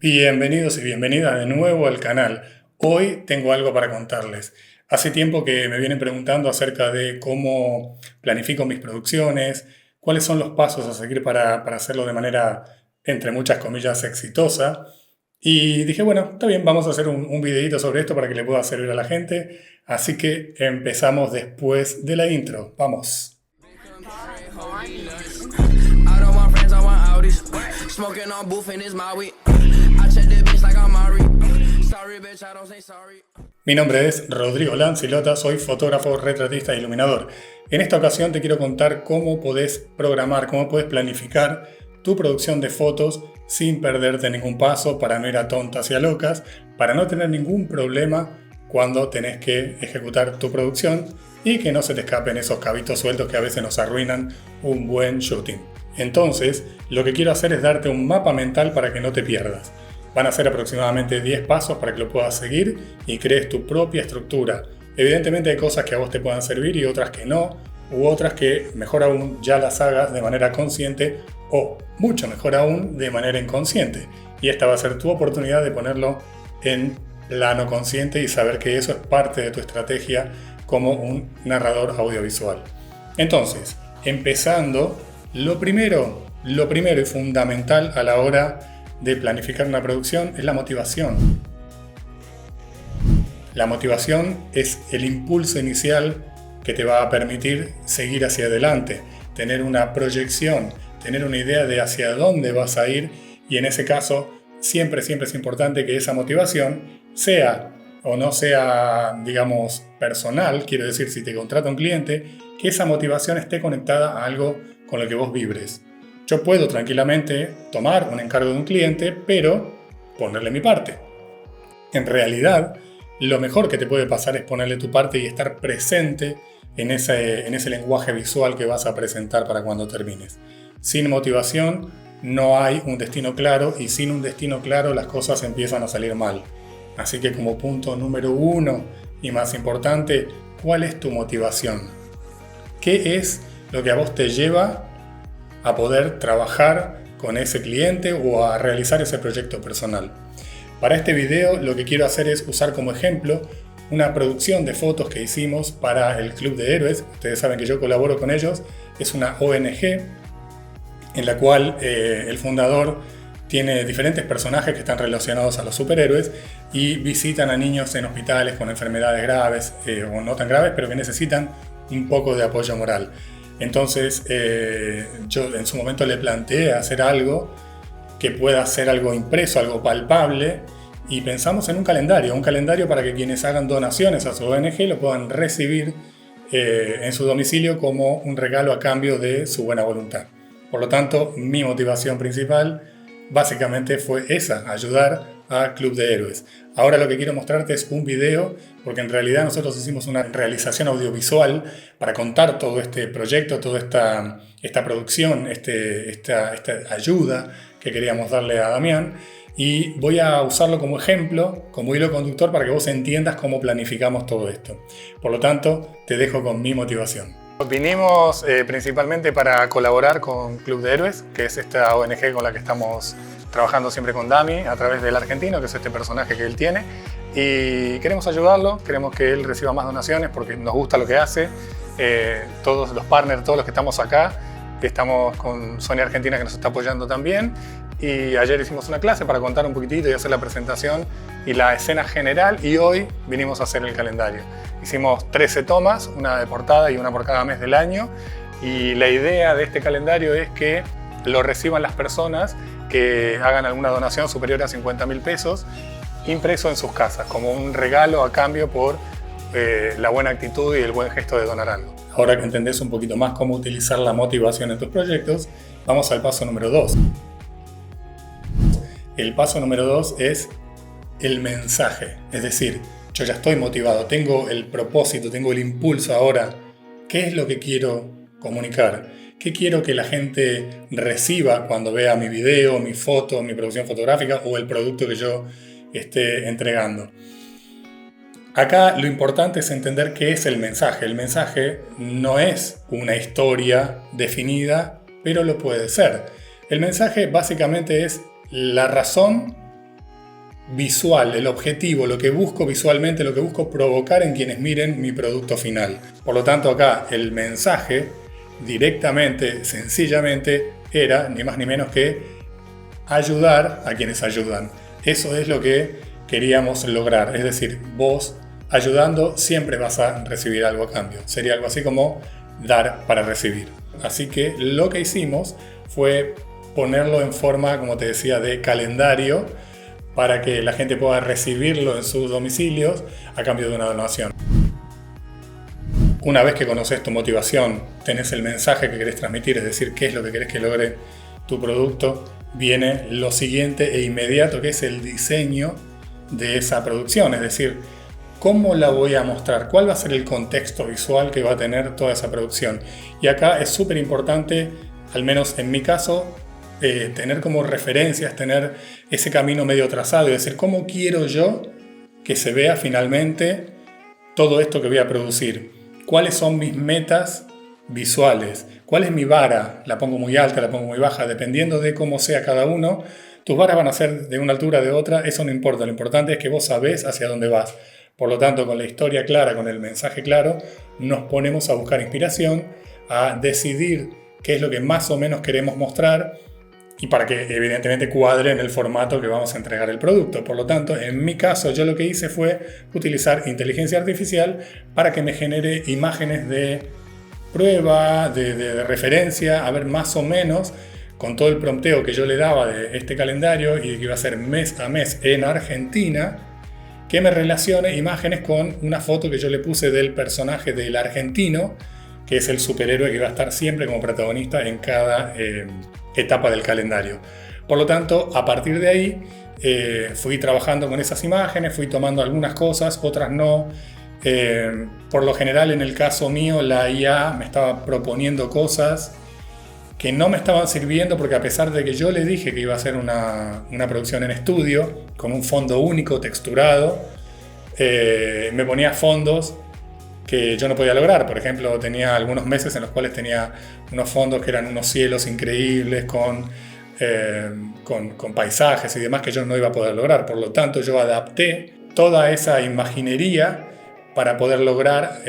Bienvenidos y bienvenidas de nuevo al canal. Hoy tengo algo para contarles. Hace tiempo que me vienen preguntando acerca de cómo planifico mis producciones, cuáles son los pasos a seguir para hacerlo de manera, entre muchas comillas, exitosa. Y dije, bueno, está bien, vamos a hacer un videíto sobre esto para que le pueda servir a la gente. Así que empezamos después de la intro. Vamos. Mi nombre es Rodrigo Lancilota, soy fotógrafo, retratista e iluminador. En esta ocasión te quiero contar cómo podés programar, cómo podés planificar tu producción de fotos sin perderte ningún paso, para no ir a tontas y a locas, para no tener ningún problema cuando tenés que ejecutar tu producción y que no se te escapen esos cabitos sueltos que a veces nos arruinan un buen shooting. Entonces, lo que quiero hacer es darte un mapa mental para que no te pierdas. Van a ser aproximadamente 10 pasos para que lo puedas seguir y crees tu propia estructura. Evidentemente hay cosas que a vos te puedan servir y otras que no, u otras que mejor aún ya las hagas de manera consciente o mucho mejor aún de manera inconsciente. Y esta va a ser tu oportunidad de ponerlo en plano consciente y saber que eso es parte de tu estrategia como un narrador audiovisual. Entonces, empezando, lo primero y fundamental a la hora de planificar una producción es la motivación. La motivación es el impulso inicial que te va a permitir seguir hacia adelante, tener una proyección, tener una idea de hacia dónde vas a ir, y en ese caso siempre es importante que esa motivación sea o no sea, digamos, personal, quiero decir, si te contrata un cliente, que esa motivación esté conectada a algo con lo que vos vibres. Yo puedo tranquilamente tomar un encargo de un cliente, pero ponerle mi parte. En realidad, lo mejor que te puede pasar es ponerle tu parte y estar presente en ese lenguaje visual que vas a presentar para cuando termines. Sin motivación no hay un destino claro, y sin un destino claro las cosas empiezan a salir mal. Así que como punto número 1 y más importante, ¿cuál es tu motivación? ¿Qué es lo que a vos te lleva a poder trabajar con ese cliente o a realizar ese proyecto personal? Para este video lo que quiero hacer es usar como ejemplo una producción de fotos que hicimos para el Club de Héroes. Ustedes saben que yo colaboro con ellos. Es una ONG en la cual el fundador tiene diferentes personajes que están relacionados a los superhéroes y visitan a niños en hospitales con enfermedades graves o no tan graves, pero que necesitan un poco de apoyo moral. Entonces yo en su momento le planteé hacer algo que pueda ser algo impreso, algo palpable, y pensamos en un calendario para que quienes hagan donaciones a su ONG lo puedan recibir en su domicilio como un regalo a cambio de su buena voluntad. Por lo tanto, mi motivación principal básicamente fue esa, ayudar a Club de Héroes. Ahora lo que quiero mostrarte es un video, porque en realidad nosotros hicimos una realización audiovisual para contar todo este proyecto, toda esta producción, esta ayuda que queríamos darle a Damián, y voy a usarlo como ejemplo, como hilo conductor, para que vos entiendas cómo planificamos todo esto. Por lo tanto, te dejo con mi motivación. Vinimos principalmente para colaborar con Club de Héroes, que es esta ONG con la que estamos trabajando siempre con Dami a través del argentino, que es este personaje que él tiene, y queremos ayudarlo, queremos que él reciba más donaciones porque nos gusta lo que hace. Todos los partners, todos los que estamos acá, estamos con Sony Argentina, que nos está apoyando también, y ayer hicimos una clase para contar un poquitito y hacer la presentación y la escena general, y hoy vinimos a hacer el calendario. Hicimos 13 tomas, una de portada y una por cada mes del año, y la idea de este calendario es que lo reciban las personas que hagan alguna donación superior a 50.000 pesos, impreso en sus casas, como un regalo a cambio por la buena actitud y el buen gesto de donar algo. Ahora que entendés un poquito más cómo utilizar la motivación en tus proyectos, vamos al paso número 2. El paso número 2 es el mensaje, es decir, yo ya estoy motivado, tengo el propósito, tengo el impulso ahora. ¿Qué es lo que quiero comunicar? ¿Qué quiero que la gente reciba cuando vea mi video, mi foto, mi producción fotográfica o el producto que yo esté entregando? Acá lo importante es entender qué es el mensaje. El mensaje no es una historia definida, pero lo puede ser. El mensaje básicamente es la razón visual, el objetivo, lo que busco visualmente, lo que busco provocar en quienes miren mi producto final. Por lo tanto, acá el mensaje directamente, sencillamente, era ni más ni menos que ayudar a quienes ayudan. Eso es lo que queríamos lograr. Es decir, vos ayudando siempre vas a recibir algo a cambio. Sería algo así como dar para recibir. Así que lo que hicimos fue ponerlo en forma, como te decía, de calendario para que la gente pueda recibirlo en sus domicilios a cambio de una donación. Una vez que conoces tu motivación, tenés el mensaje que querés transmitir, es decir, qué es lo que querés que logre tu producto, viene lo siguiente e inmediato, que es el diseño de esa producción, es decir, cómo la voy a mostrar, cuál va a ser el contexto visual que va a tener toda esa producción. Y acá es súper importante, al menos en mi caso, tener como referencias, tener ese camino medio trazado y decir cómo quiero yo que se vea finalmente todo esto que voy a producir. ¿Cuáles son mis metas visuales? ¿Cuál es mi vara? ¿La pongo muy alta, la pongo muy baja? Dependiendo de cómo sea cada uno, tus varas van a ser de una altura o de otra, eso no importa. Lo importante es que vos sabés hacia dónde vas. Por lo tanto, con la historia clara, con el mensaje claro, nos ponemos a buscar inspiración, a decidir qué es lo que más o menos queremos mostrar y para que evidentemente cuadre en el formato que vamos a entregar el producto. Por lo tanto, en mi caso, yo lo que hice fue utilizar inteligencia artificial para que me genere imágenes de prueba, de referencia, a ver más o menos con todo el prompteo que yo le daba de este calendario y que iba a ser mes a mes en Argentina, que me relacione imágenes con una foto que yo le puse del personaje del argentino, que es el superhéroe que va a estar siempre como protagonista en cada etapa del calendario. Por lo tanto, a partir de ahí fui trabajando con esas imágenes, fui tomando algunas cosas, otras no. Por lo general, en el caso mío, la IA me estaba proponiendo cosas que no me estaban sirviendo porque a pesar de que yo le dije que iba a hacer una producción en estudio con un fondo único, texturado, me ponía fondos que yo no podía lograr. Por ejemplo, tenía algunos meses en los cuales tenía unos fondos que eran unos cielos increíbles con paisajes y demás que yo no iba a poder lograr. Por lo tanto, yo adapté toda esa imaginería para poder lograr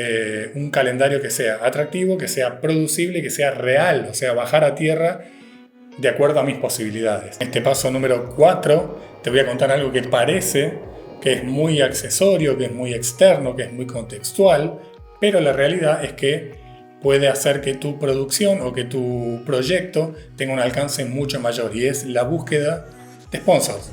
un calendario que sea atractivo, que sea producible, que sea real, o sea, bajar a tierra de acuerdo a mis posibilidades. En este paso número 4 te voy a contar algo que parece que es muy accesorio, que es muy externo, que es muy contextual, pero la realidad es que puede hacer que tu producción o que tu proyecto tenga un alcance mucho mayor, y es la búsqueda de sponsors.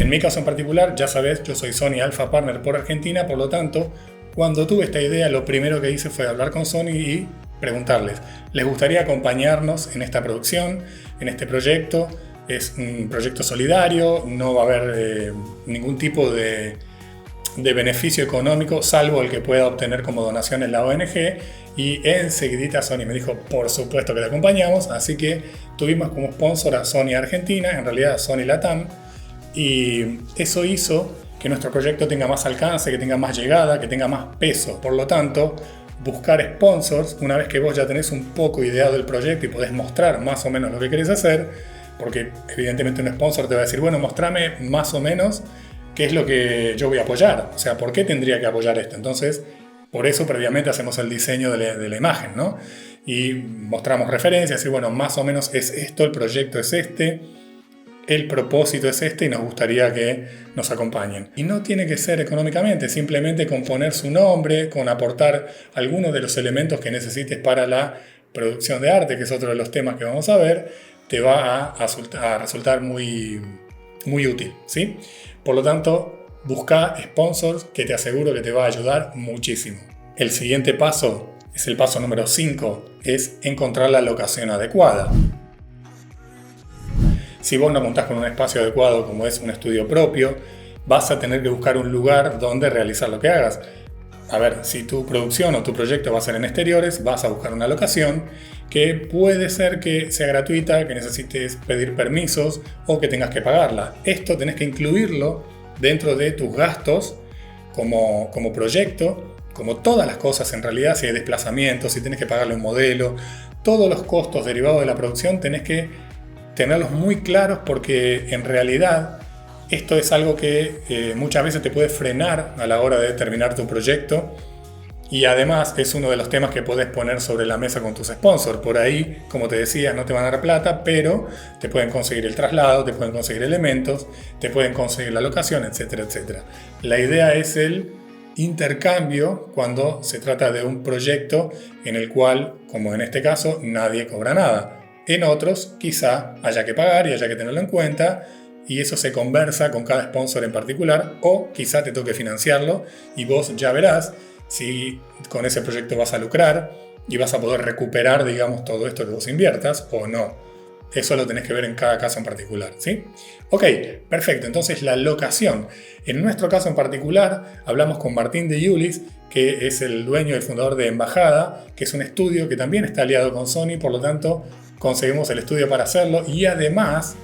En mi caso en particular, ya sabes, yo soy Sony Alpha Partner por Argentina, por lo tanto, cuando tuve esta idea, lo primero que hice fue hablar con Sony y preguntarles, ¿les gustaría acompañarnos en esta producción, en este proyecto? Es un proyecto solidario, no va a haber ningún tipo de beneficio económico, salvo el que pueda obtener como donación en la ONG. Y enseguidita Sony me dijo, por supuesto que te acompañamos, así que tuvimos como sponsor a Sony Argentina, en realidad a Sony Latam, y eso hizo que nuestro proyecto tenga más alcance, que tenga más llegada, que tenga más peso. Por lo tanto, buscar sponsors, una vez que vos ya tenés un poco ideado del proyecto y podés mostrar más o menos lo que querés hacer, porque evidentemente un sponsor te va a decir, bueno, mostrame más o menos qué es lo que yo voy a apoyar, o sea, ¿por qué tendría que apoyar esto? Entonces, por eso previamente hacemos el diseño de la imagen, ¿no? Y mostramos referencias y bueno, más o menos es esto, el proyecto es este, el propósito es este y nos gustaría que nos acompañen. Y no tiene que ser económicamente, simplemente con poner su nombre, con aportar algunos de los elementos que necesites para la producción de arte, que es otro de los temas que vamos a ver, te va a resultar muy, muy útil, ¿sí? Por lo tanto, busca sponsors que te aseguro que te va a ayudar muchísimo. El siguiente paso, es el paso número 5, es encontrar la locación adecuada. Si vos no contás con un espacio adecuado como es un estudio propio, vas a tener que buscar un lugar donde realizar lo que hagas. A ver, si tu producción o tu proyecto va a ser en exteriores, vas a buscar una locación que puede ser que sea gratuita, que necesites pedir permisos o que tengas que pagarla. Esto tenés que incluirlo dentro de tus gastos como proyecto, como todas las cosas en realidad, si hay desplazamientos, si tenés que pagarle un modelo, todos los costos derivados de la producción tenés que tenerlos muy claros, porque en realidad esto es algo que muchas veces te puede frenar a la hora de terminar tu proyecto. Y además es uno de los temas que puedes poner sobre la mesa con tus sponsors. Por ahí, como te decía, no te van a dar plata, pero te pueden conseguir el traslado, te pueden conseguir elementos, te pueden conseguir la locación, etcétera, etcétera. La idea es el intercambio cuando se trata de un proyecto en el cual, como en este caso, nadie cobra nada. En otros, quizá haya que pagar y haya que tenerlo en cuenta, y eso se conversa con cada sponsor en particular, o quizá te toque financiarlo y vos ya verás si con ese proyecto vas a lucrar y vas a poder recuperar, digamos, todo esto que vos inviertas o no. Eso lo tenés que ver en cada caso en particular, ¿sí? Ok, perfecto. Entonces, la locación. En nuestro caso en particular, hablamos con Martín de Yulis, que es el dueño y el fundador de Embajada, que es un estudio que también está aliado con Sony, por lo tanto, conseguimos el estudio para hacerlo y además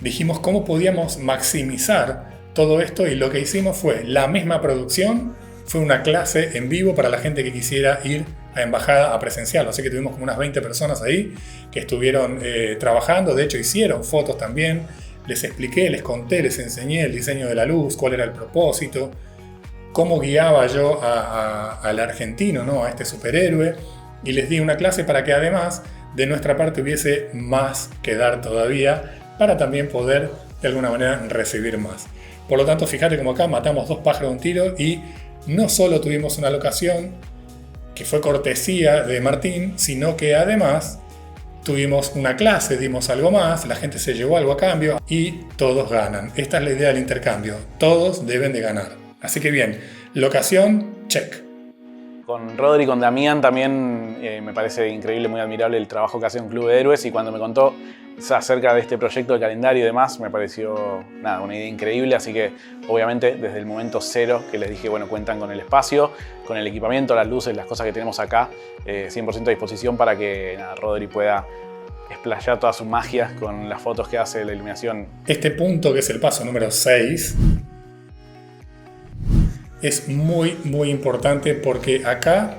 dijimos cómo podíamos maximizar todo esto, y lo que hicimos fue la misma producción. Fue una clase en vivo para la gente que quisiera ir a Embajada a presenciarlo. Así que tuvimos como unas 20 personas ahí que estuvieron trabajando. De hecho, hicieron fotos también. Les expliqué, les conté, les enseñé el diseño de la luz, cuál era el propósito, cómo guiaba yo al argentino, ¿no? A este superhéroe. Y les di una clase para que además de nuestra parte hubiese más que dar todavía, para también poder de alguna manera recibir más. Por lo tanto, fíjate como acá matamos dos pájaros de un tiro, y no solo tuvimos una locación que fue cortesía de Martín, sino que además tuvimos una clase, dimos algo más, la gente se llevó algo a cambio y todos ganan. Esta es la idea del intercambio, todos deben de ganar. Así que bien, locación, check. Con Rodri y con Damián también me parece increíble, muy admirable el trabajo que hace un Club de Héroes, y cuando me contó acerca de este proyecto de calendario y demás, me pareció una idea increíble. Así que obviamente desde el momento cero que les dije, bueno, cuentan con el espacio, con el equipamiento, las luces, las cosas que tenemos acá, 100% a disposición para que Rodri pueda explayar toda su magia con las fotos que hace, la iluminación. Este punto, que es el paso número 6, es muy muy importante, porque acá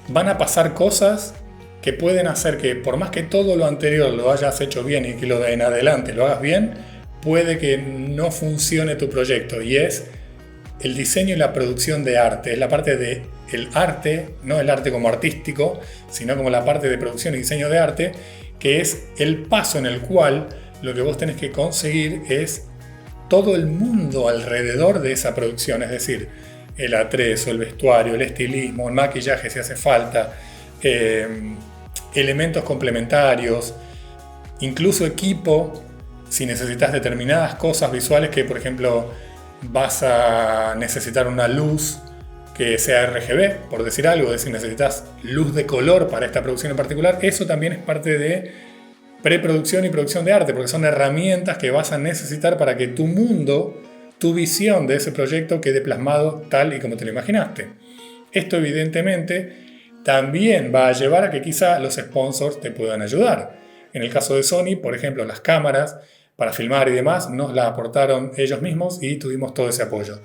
van a pasar cosas que pueden hacer que, por más que todo lo anterior lo hayas hecho bien y que lo de en adelante lo hagas bien, puede que no funcione tu proyecto. Y es el diseño y la producción de arte. Es la parte del arte, no el arte como artístico, sino como la parte de producción y diseño de arte, que es el paso en el cual lo que vos tenés que conseguir es todo el mundo alrededor de esa producción. Es decir, el atrezo, el vestuario, el estilismo, el maquillaje si hace falta, elementos complementarios, incluso equipo, si necesitas determinadas cosas visuales, que por ejemplo vas a necesitar una luz que sea RGB, por decir algo, es decir, necesitas luz de color para esta producción en particular. Eso también es parte de preproducción y producción de arte, porque son herramientas que vas a necesitar para que tu mundo, tu visión de ese proyecto quede plasmado tal y como te lo imaginaste. Esto evidentemente también va a llevar a que quizá los sponsors te puedan ayudar. En el caso de Sony, por ejemplo, las cámaras para filmar y demás nos las aportaron ellos mismos y tuvimos todo ese apoyo.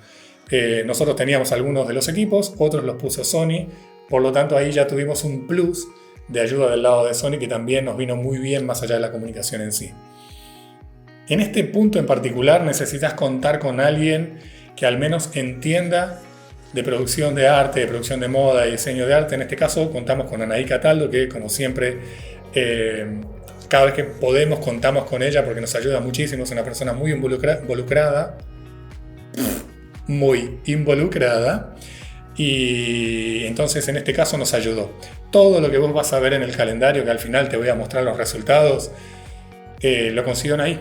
Nosotros teníamos algunos de los equipos, otros los puso Sony, por lo tanto ahí ya tuvimos un plus de ayuda del lado de Sony, que también nos vino muy bien más allá de la comunicación en sí. En este punto en particular necesitas contar con alguien que al menos entienda de producción de arte, de producción de moda y diseño de arte. En este caso contamos con Anaí Cataldo, que como siempre, cada vez que podemos contamos con ella porque nos ayuda muchísimo. Es una persona muy involucrada, y entonces en este caso nos ayudó. Todo lo que vos vas a ver en el calendario, que al final te voy a mostrar los resultados, lo consiguieron ahí.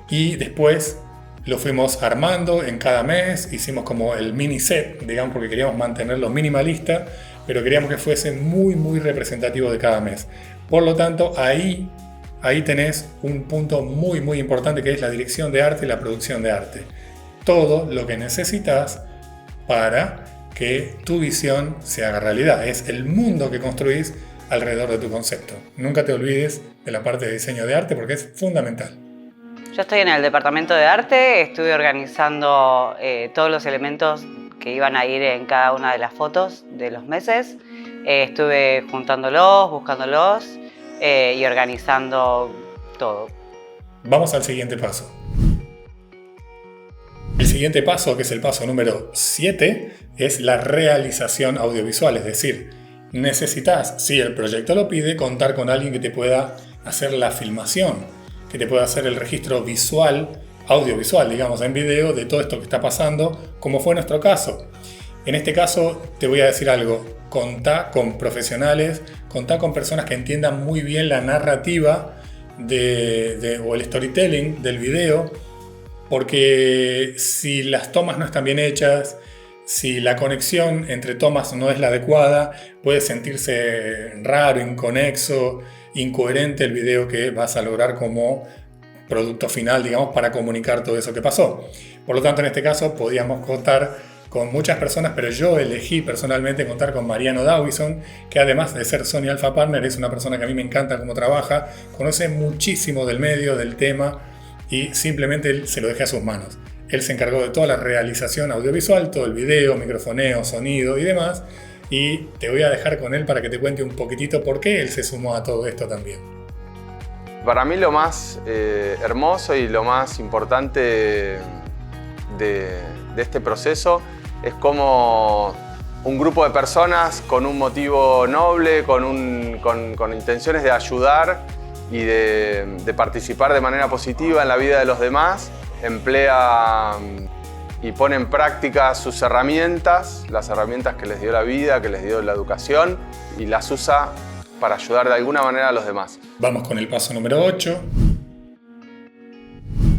Y después lo fuimos armando en cada mes, hicimos como el mini set, digamos, porque queríamos mantenerlo minimalista, pero queríamos que fuese muy muy representativo de cada mes. Por lo tanto, ahí tenés un punto muy muy importante, que es la dirección de arte y la producción de arte. Todo lo que necesitas para que tu visión se haga realidad. Es el mundo que construís alrededor de tu concepto. Nunca te olvides de la parte de diseño de arte, porque es fundamental. Yo estoy en el departamento de arte, estuve organizando todos los elementos que iban a ir en cada una de las fotos de los meses. Estuve juntándolos, buscándolos y organizando todo. Vamos al siguiente paso. El siguiente paso, que es el paso número 7, es la realización audiovisual, es decir, necesitas, si el proyecto lo pide, contar con alguien que te pueda hacer la filmación, que te pueda hacer el registro visual, audiovisual, digamos, en video, de todo esto que está pasando, como fue nuestro caso. En este caso, te voy a decir algo, contá con profesionales, contá con personas que entiendan muy bien la narrativa o el storytelling del video, porque si las tomas no están bien hechas, si la conexión entre tomas no es la adecuada, puede sentirse raro, inconexo, incoherente el video que vas a lograr como producto final, digamos, para comunicar todo eso que pasó. Por lo tanto, en este caso podíamos contar con muchas personas, pero yo elegí personalmente contar con Mariano Dawison, que además de ser Sony Alpha Partner, es una persona que a mí me encanta cómo trabaja, conoce muchísimo del medio, del tema, y simplemente se lo dejé a sus manos. Él se encargó de toda la realización audiovisual, todo el video, microfoneo, sonido y demás, y te voy a dejar con él para que te cuente un poquitito por qué él se sumó a todo esto también. Para mí lo más hermoso y lo más importante de este proceso es como un grupo de personas con un motivo noble, con intenciones de ayudar y de participar de manera positiva en la vida de los demás, emplea y pone en práctica sus herramientas, las herramientas que les dio la vida, que les dio la educación, y las usa para ayudar de alguna manera a los demás. Vamos con el paso número 8.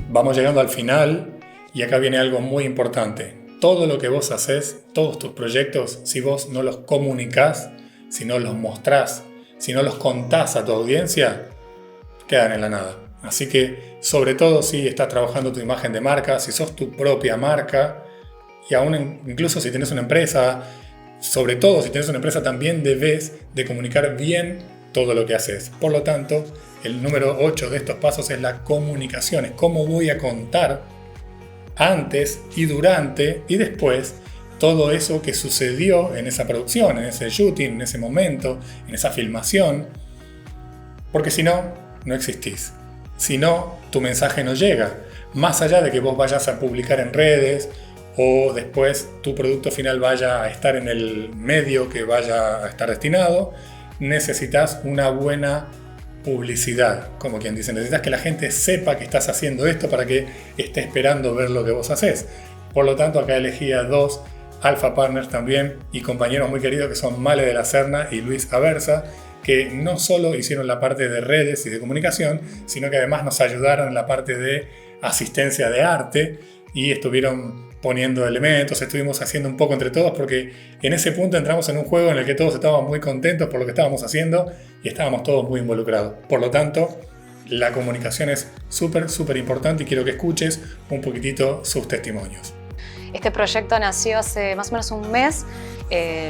Vamos llegando al final y acá viene algo muy importante. Todo lo que vos haces, todos tus proyectos, si vos no los comunicás, si no los mostrás, si no los contás a tu audiencia, quedan en la nada. Así que, sobre todo si estás trabajando tu imagen de marca, si sos tu propia marca, y aún incluso si tenés una empresa, sobre todo si tenés una empresa, también debes de comunicar bien todo lo que haces. Por lo tanto, el número 8 de estos pasos es la comunicación. Es cómo voy a contar antes y durante y después todo eso que sucedió en esa producción, en ese shooting, en ese momento, en esa filmación. Porque si no, no existís. Si no, tu mensaje no llega. Más allá de que vos vayas a publicar en redes o después tu producto final vaya a estar en el medio que vaya a estar destinado, necesitas una buena publicidad, como quien dice. Necesitas que la gente sepa que estás haciendo esto para que esté esperando ver lo que vos haces. Por lo tanto, acá elegí a 2 Alpha Partners también y compañeros muy queridos que son Male de la Serna y Luis Aversa, que no solo hicieron la parte de redes y de comunicación, sino que además nos ayudaron en la parte de asistencia de arte y estuvieron poniendo elementos, estuvimos haciendo un poco entre todos, porque en ese punto entramos en un juego en el que todos estábamos muy contentos por lo que estábamos haciendo y estábamos todos muy involucrados. Por lo tanto, la comunicación es súper importante y quiero que escuches un poquitito sus testimonios. Este proyecto nació hace más o menos un mes.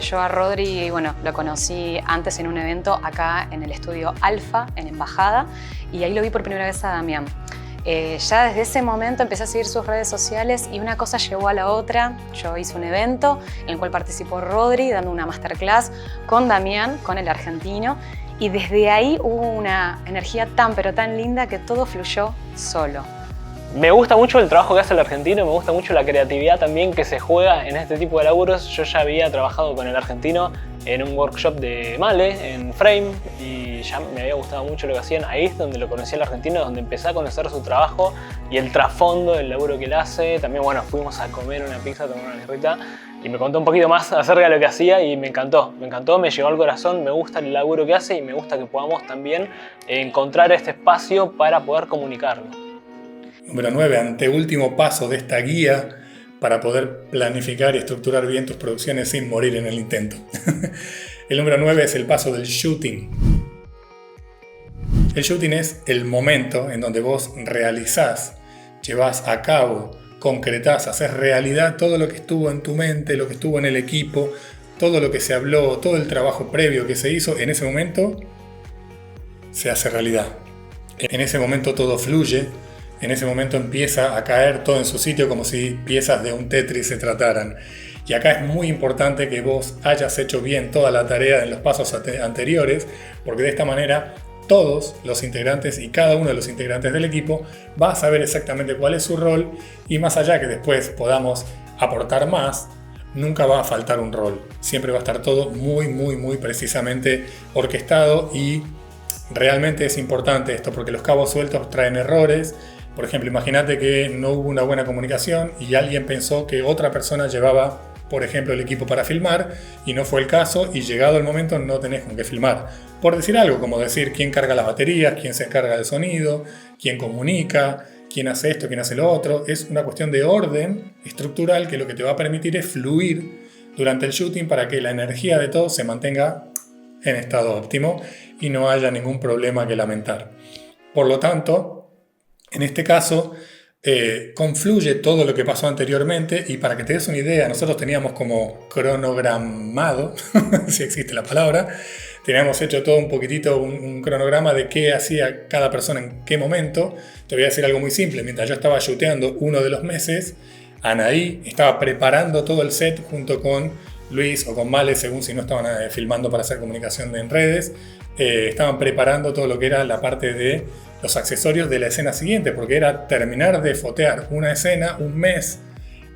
Yo a Rodri, bueno, lo conocí antes en un evento acá en el estudio Alfa, en Embajada, y ahí lo vi por primera vez a Damián. Ya desde ese momento empecé a seguir sus redes sociales y una cosa llevó a la otra. Yo hice un evento en el cual participó Rodri dando una masterclass con Damián, con el argentino, y desde ahí hubo una energía pero tan linda que todo fluyó solo. Me gusta mucho el trabajo que hace el argentino, me gusta mucho la creatividad también que se juega en este tipo de laburos. Yo ya había trabajado con el argentino en un workshop de Male, en Frame, y ya me había gustado mucho lo que hacían. Ahí es donde lo conocí al argentino, donde empecé a conocer su trabajo y el trasfondo del laburo que él hace. También, bueno, fuimos a comer una pizza, a tomar una birrita y me contó un poquito más acerca de lo que hacía y me encantó, me llegó al corazón. Me gusta el laburo que hace y me gusta que podamos también encontrar este espacio para poder comunicarlo. Número 9, anteúltimo paso de esta guía para poder planificar y estructurar bien tus producciones sin morir en el intento. El número 9 es el paso del shooting. El shooting es el momento en donde vos realizás, llevás a cabo, concretás, haces realidad todo lo que estuvo en tu mente, lo que estuvo en el equipo, todo lo que se habló, todo el trabajo previo que se hizo, en ese momento se hace realidad. En ese momento todo fluye. En ese momento empieza a caer todo en su sitio como si piezas de un Tetris se trataran. Y acá es muy importante que vos hayas hecho bien toda la tarea en los pasos anteriores, porque de esta manera todos los integrantes y cada uno de los integrantes del equipo va a saber exactamente cuál es su rol, y más allá que después podamos aportar más, nunca va a faltar un rol. Siempre va a estar todo muy precisamente orquestado, y realmente es importante esto porque los cabos sueltos traen errores. Por ejemplo, imagínate que no hubo una buena comunicación y alguien pensó que otra persona llevaba, por ejemplo, el equipo para filmar, y no fue el caso, y llegado el momento no tenés con qué filmar. Por decir algo, como decir quién carga las baterías, quién se encarga del sonido, quién comunica, quién hace esto, quién hace lo otro. Es una cuestión de orden estructural que lo que te va a permitir es fluir durante el shooting para que la energía de todos se mantenga en estado óptimo y no haya ningún problema que lamentar. Por lo tanto, en este caso, confluye todo lo que pasó anteriormente, y para que te des una idea, nosotros teníamos como cronogramado, si existe la palabra, teníamos hecho todo un poquitito, un cronograma de qué hacía cada persona en qué momento. Te voy a decir algo muy simple. Mientras yo estaba shooteando uno de los meses, Anaí estaba preparando todo el set junto con Luis o con Male, según si no estaban filmando para hacer comunicación en redes. Estaban preparando todo lo que era la parte de los accesorios de la escena siguiente, porque era terminar de fotear una escena, un mes,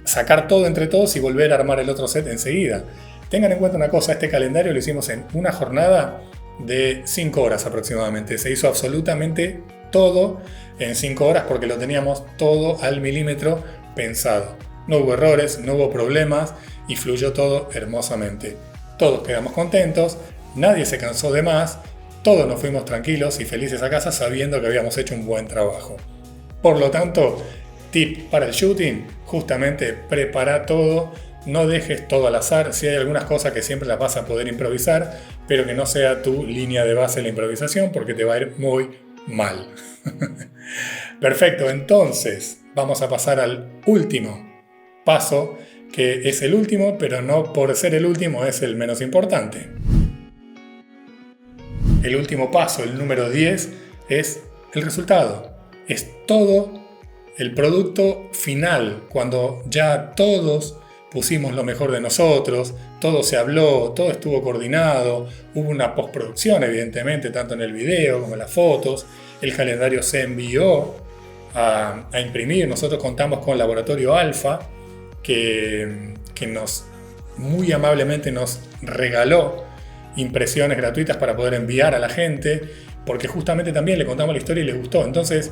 sacar todo entre todos y volver a armar el otro set enseguida. Tengan en cuenta una cosa, este calendario lo hicimos en una jornada de 5 horas aproximadamente. Se hizo absolutamente todo en 5 horas porque lo teníamos todo al milímetro pensado. No hubo errores, no hubo problemas y fluyó todo hermosamente. Todos quedamos contentos, nadie se cansó de más, todos nos fuimos tranquilos y felices a casa sabiendo que habíamos hecho un buen trabajo. Por lo tanto, tip para el shooting, justamente prepara todo, no dejes todo al azar. Si hay algunas cosas que siempre las vas a poder improvisar, pero que no sea tu línea de base la improvisación porque te va a ir muy mal. Perfecto, entonces vamos a pasar al último paso, que es el último, pero no por ser el último es el menos importante. El último paso, el número 10, es el resultado. Es todo el producto final, cuando ya todos pusimos lo mejor de nosotros, todo se habló, todo estuvo coordinado, hubo una postproducción evidentemente, tanto en el video como en las fotos, el calendario se envió a imprimir. Nosotros contamos con Laboratorio Alfa, que nos muy amablemente nos regaló impresiones gratuitas para poder enviar a la gente, porque justamente también le contamos la historia y les gustó. Entonces,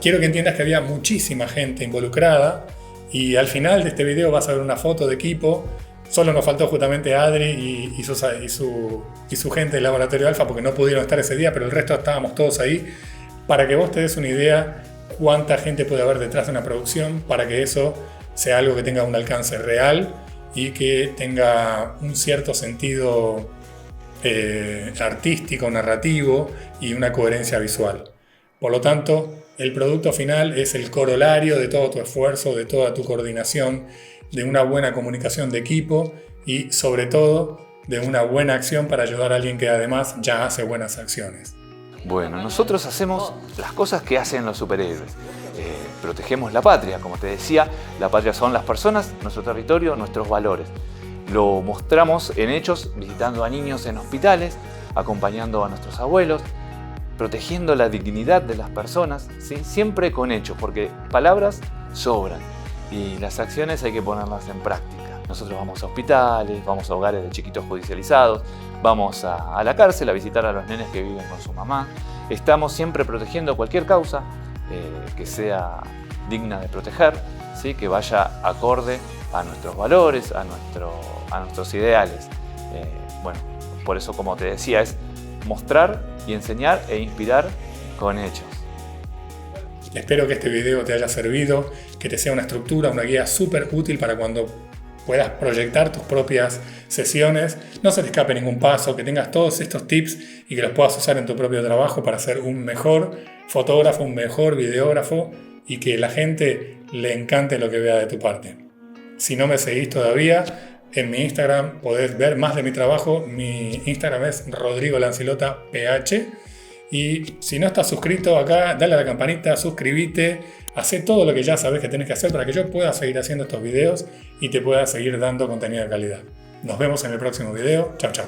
quiero que entiendas que había muchísima gente involucrada, y al final de este video vas a ver una foto de equipo. Solo nos faltó justamente Adri y su gente del Laboratorio Alfa porque no pudieron estar ese día, pero el resto estábamos todos ahí, para que vos te des una idea cuánta gente puede haber detrás de una producción, para que eso sea algo que tenga un alcance real y que tenga un cierto sentido artístico, narrativo y una coherencia visual. Por lo tanto, el producto final es el corolario de todo tu esfuerzo, de toda tu coordinación, de una buena comunicación de equipo y sobre todo de una buena acción para ayudar a alguien que además ya hace buenas acciones. Bueno, nosotros hacemos las cosas que hacen los superhéroes. Protegemos la patria, como te decía, la patria son las personas, nuestro territorio, nuestros valores. Lo mostramos en hechos, visitando a niños en hospitales, acompañando a nuestros abuelos, protegiendo la dignidad de las personas, ¿sí? Siempre con hechos, porque palabras sobran y las acciones hay que ponerlas en práctica. Nosotros vamos a hospitales, vamos a hogares de chiquitos judicializados, vamos a la cárcel a visitar a los nenes que viven con su mamá. Estamos siempre protegiendo cualquier causa que sea digna de proteger, ¿sí? Que vaya acorde a nuestros valores, a nuestros ideales. Bueno, por eso, como te decía, es mostrar y enseñar e inspirar con hechos. Espero que este video te haya servido, que te sea una estructura, una guía súper útil para cuando puedas proyectar tus propias sesiones. No se te escape ningún paso, que tengas todos estos tips y que los puedas usar en tu propio trabajo para ser un mejor fotógrafo, un mejor videógrafo y que la gente le encante lo que vea de tu parte. Si no me seguís todavía, en mi Instagram podés ver más de mi trabajo. Mi Instagram es Rodrigo Lancilota PH. Y si no estás suscrito acá, dale a la campanita, suscríbete, hacé todo lo que ya sabes que tenés que hacer para que yo pueda seguir haciendo estos videos y te pueda seguir dando contenido de calidad. Nos vemos en el próximo video. Chao, chao.